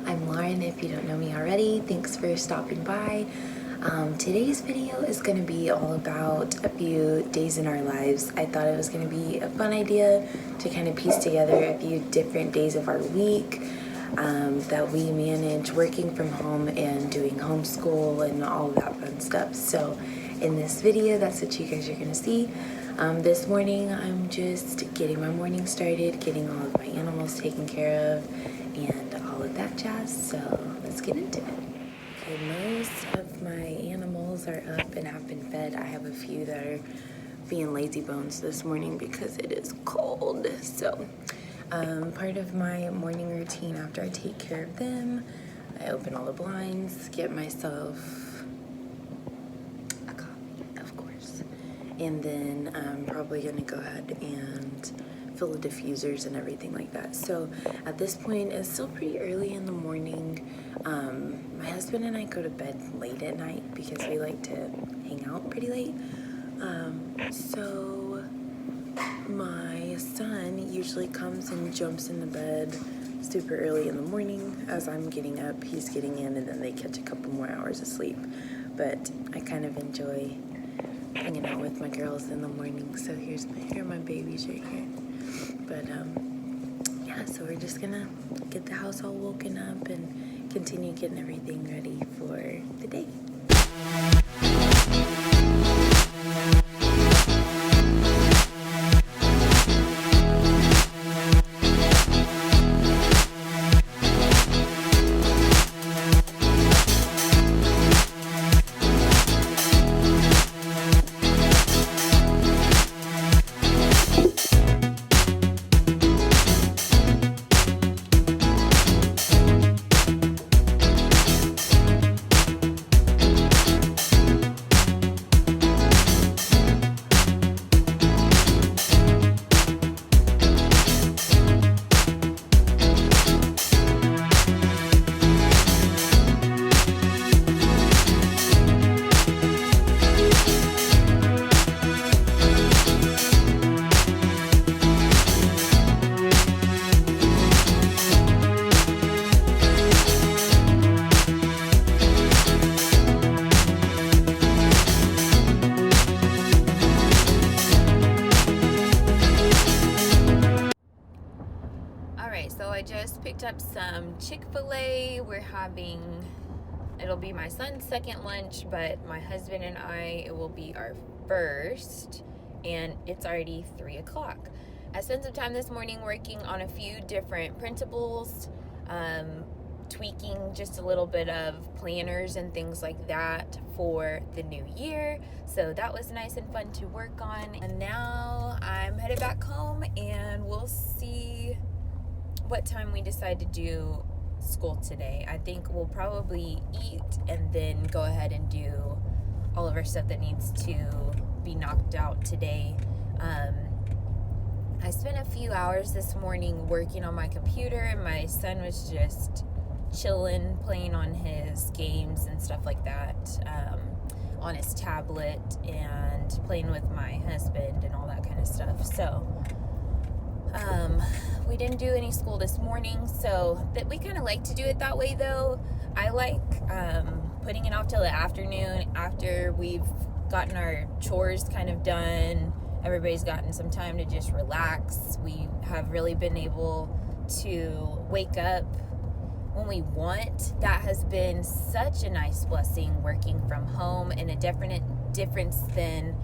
I'm Lauren. If you don't know me already, thanks for stopping by. Today's video is going to be all about a few days in our lives. I thought it was going to be a fun idea to kind of piece together a few different days of our week that we manage working from home and doing homeschool and all of that fun stuff. So in this video, that's what you guys are going to see. This morning, I'm just getting my morning started, getting all of my animals taken care of, and all of that jazz, so let's get into it. Okay, most of my animals are up and have been fed. I have a few that are being lazy bones this morning because it is cold. So part of my morning routine after I take care of them, I open all the blinds, get myself a coffee, of course, and then I'm probably gonna go ahead and fill the diffusers and everything like that. So at this point, it's still pretty early in the morning. My husband and I go to bed late at night because we like to hang out pretty late. So my son usually comes and jumps in the bed super early in the morning. As I'm getting up, he's getting in, and then they catch a couple more hours of sleep. But I kind of enjoy hanging out with my girls in the morning. So here are my babies right here. But yeah, so we're just gonna get the house all woken up and continue getting everything ready for the day. So I just picked up some Chick-fil-A. It'll be my son's second lunch, but my husband and I, it will be our first, and it's already 3 o'clock. I spent some time this morning working on a few different printables, tweaking just a little bit of planners and things like that for the new year. So that was nice and fun to work on. And now I'm headed back home, and we'll see what time we decide to do school today. I think we'll probably eat and then go ahead and do all of our stuff that needs to be knocked out today. I spent a few hours this morning working on my computer, and my son was just chilling, playing on his games and stuff like that, on his tablet, and playing with my husband and all that kind of stuff. So we didn't do any school this morning, so that we kind of like to do it that way though. I like putting it off till the afternoon after we've gotten our chores kind of done. Everybody's gotten some time to just relax. We have really been able to wake up when we want. That has been such a nice blessing, working from home, and a definite difference than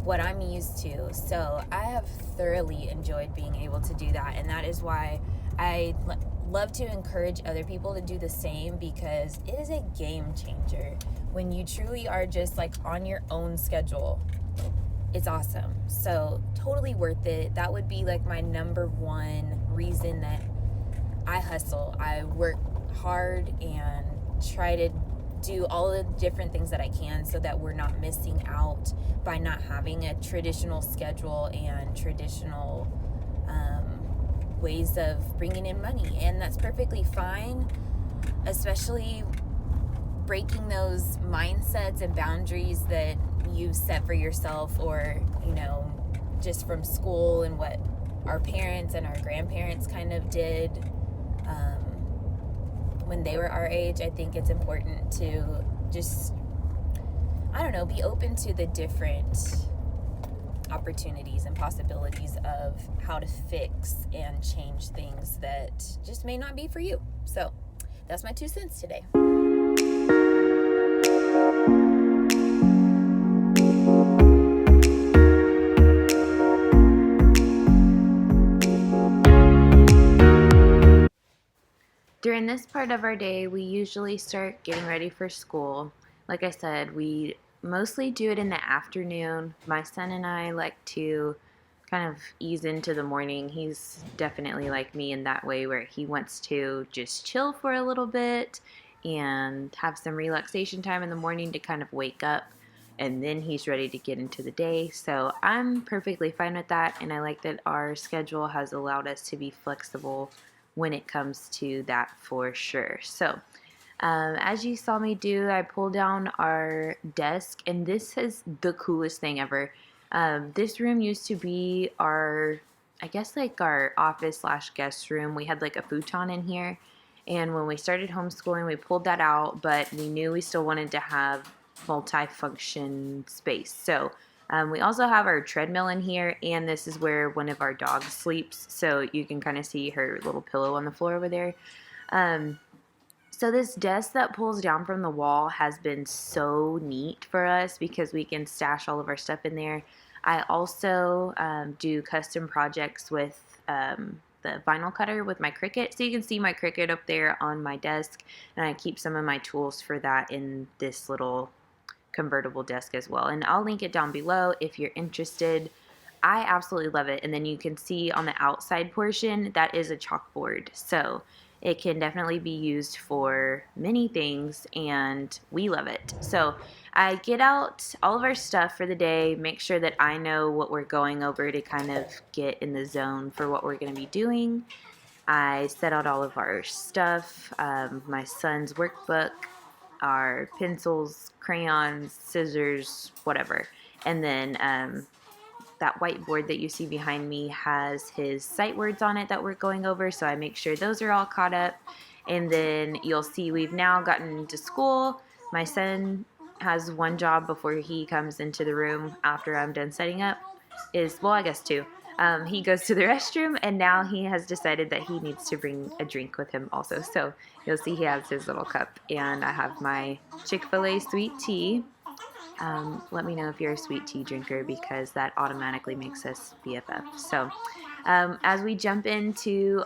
what I'm used to. So I have thoroughly enjoyed being able to do that, and that is why I love to encourage other people to do the same, because it is a game changer when you truly are just like on your own schedule. It's awesome. So totally worth it. That would be like my number one reason that I hustle. I work hard and try to do all the different things that I can so that we're not missing out by not having a traditional schedule and traditional ways of bringing in money. And that's perfectly fine, especially breaking those mindsets and boundaries that you set for yourself, or, you know, just from school and what our parents and our grandparents kind of did. when they were our age, I think it's important to just, I don't know, be open to the different opportunities and possibilities of how to fix and change things that just may not be for you. So that's my 2 cents today. During this part of our day, we usually start getting ready for school. Like I said, we mostly do it in the afternoon. My son and I like to kind of ease into the morning. He's definitely like me in that way, where he wants to just chill for a little bit and have some relaxation time in the morning to kind of wake up, and then he's ready to get into the day. So I'm perfectly fine with that, and I like that our schedule has allowed us to be flexible when it comes to that for sure. So as you saw me do, I pulled down our desk, and this is the coolest thing ever. This room used to be our, I guess, like our office / guest room. We had like a futon in here, and when we started homeschooling, we pulled that out, but we knew we still wanted to have multi-function space. So we also have our treadmill in here, and this is where one of our dogs sleeps, so you can kind of see her little pillow on the floor over there. So this desk that pulls down from the wall has been so neat for us because we can stash all of our stuff in there. I also do custom projects with the vinyl cutter with my Cricut. So you can see my Cricut up there on my desk, and I keep some of my tools for that in this little convertible desk as well. And I'll link it down below if you're interested. I absolutely love it. And then you can see on the outside portion, that is a chalkboard. So it can definitely be used for many things, and we love it. So I get out all of our stuff for the day, make sure that I know what we're going over to kind of get in the zone for what we're going to be doing. I set out all of our stuff, my son's workbook, our pencils, crayons, scissors, whatever. And then that whiteboard that you see behind me has his sight words on it that we're going over, so I make sure those are all caught up. And then you'll see we've now gotten into school. My son has one job before he comes into the room after I'm done setting up, well, I guess 2. He goes to the restroom, and now he has decided that he needs to bring a drink with him also. So you'll see he has his little cup, and I have my Chick-fil-A sweet tea. Let me know if you're a sweet tea drinker, because that automatically makes us BFF. So as we jump into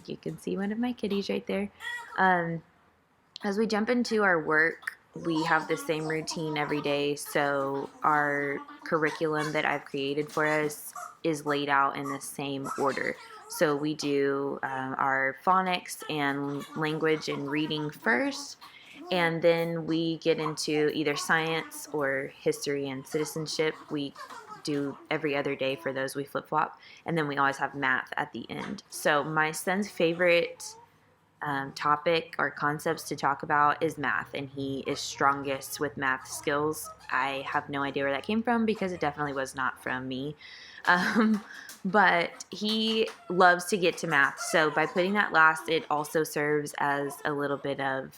you can see one of my kitties right there. As we jump into our work, we have the same routine every day. So our curriculum that I've created for us is laid out in the same order. So we do our phonics and language and reading first, and then we get into either science or history and citizenship. We do every other day for those, we flip-flop, and then we always have math at the end. So my son's favorite topic or concepts to talk about is math, and he is strongest with math skills. I have no idea where that came from, because it definitely was not from me. But he loves to get to math, so by putting that last, it also serves as a little bit of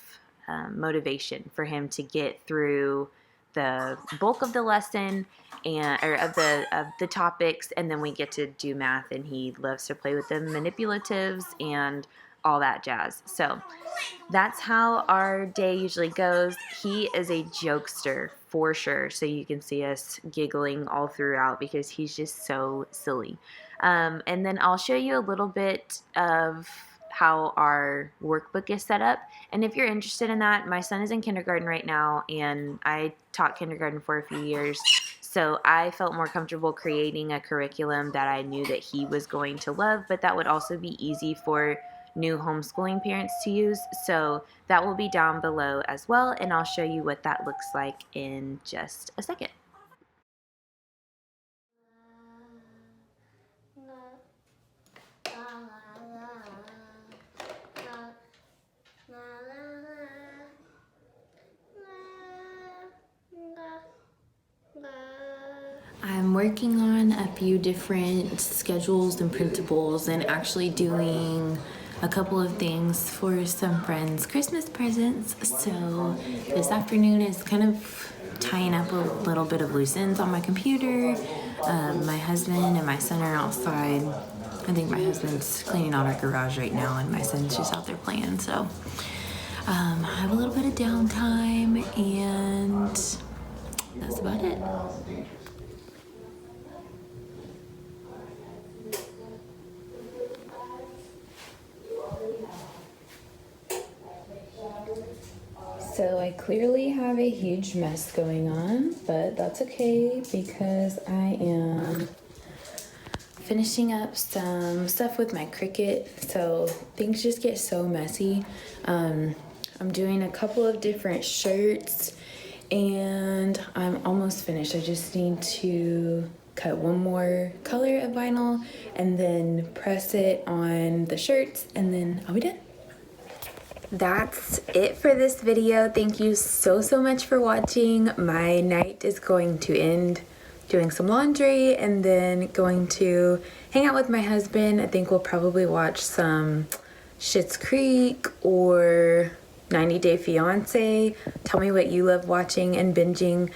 motivation for him to get through the bulk of the lesson or of the topics, and then we get to do math, and he loves to play with the manipulatives and all that jazz. So that's how our day usually goes. He is a jokester for sure, so you can see us giggling all throughout because he's just so silly. And then I'll show you a little bit of how our workbook is set up. And if you're interested in that, my son is in kindergarten right now, and I taught kindergarten for a few years. So I felt more comfortable creating a curriculum that I knew that he was going to love, but that would also be easy for new homeschooling parents to use. So that will be down below as well, and I'll show you what that looks like in just a second. I'm working on a few different schedules and principles, and actually doing a couple of things for some friends' Christmas presents. So this afternoon is kind of tying up a little bit of loose ends on my computer. My husband and my son are outside. I think my husband's cleaning out our garage right now, and my son's just out there playing. So I have a little bit of downtime, and that's about it. So I clearly have a huge mess going on, but that's okay because I am finishing up some stuff with my Cricut, so things just get so messy. I'm doing a couple of different shirts and I'm almost finished. I just need to cut one more color of vinyl and then press it on the shirts, and then I'll be done. That's it for this video. Thank you so much for watching. My night is going to end doing some laundry and then going to hang out with my husband. I think we'll probably watch some Schitt's Creek or 90 Day Fiance. Tell me what you love watching and binging.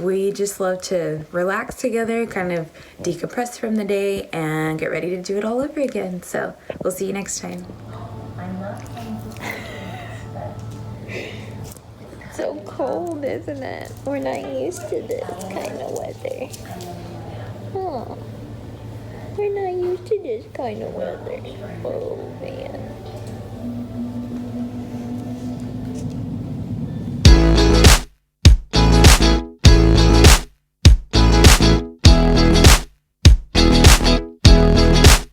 We just love to relax together, kind of decompress from the day and get ready to do it all over again. So we'll see you next time. So cold, isn't it? We're not used to this kind of weather. Oh, we're not used to this kind of weather. Oh man.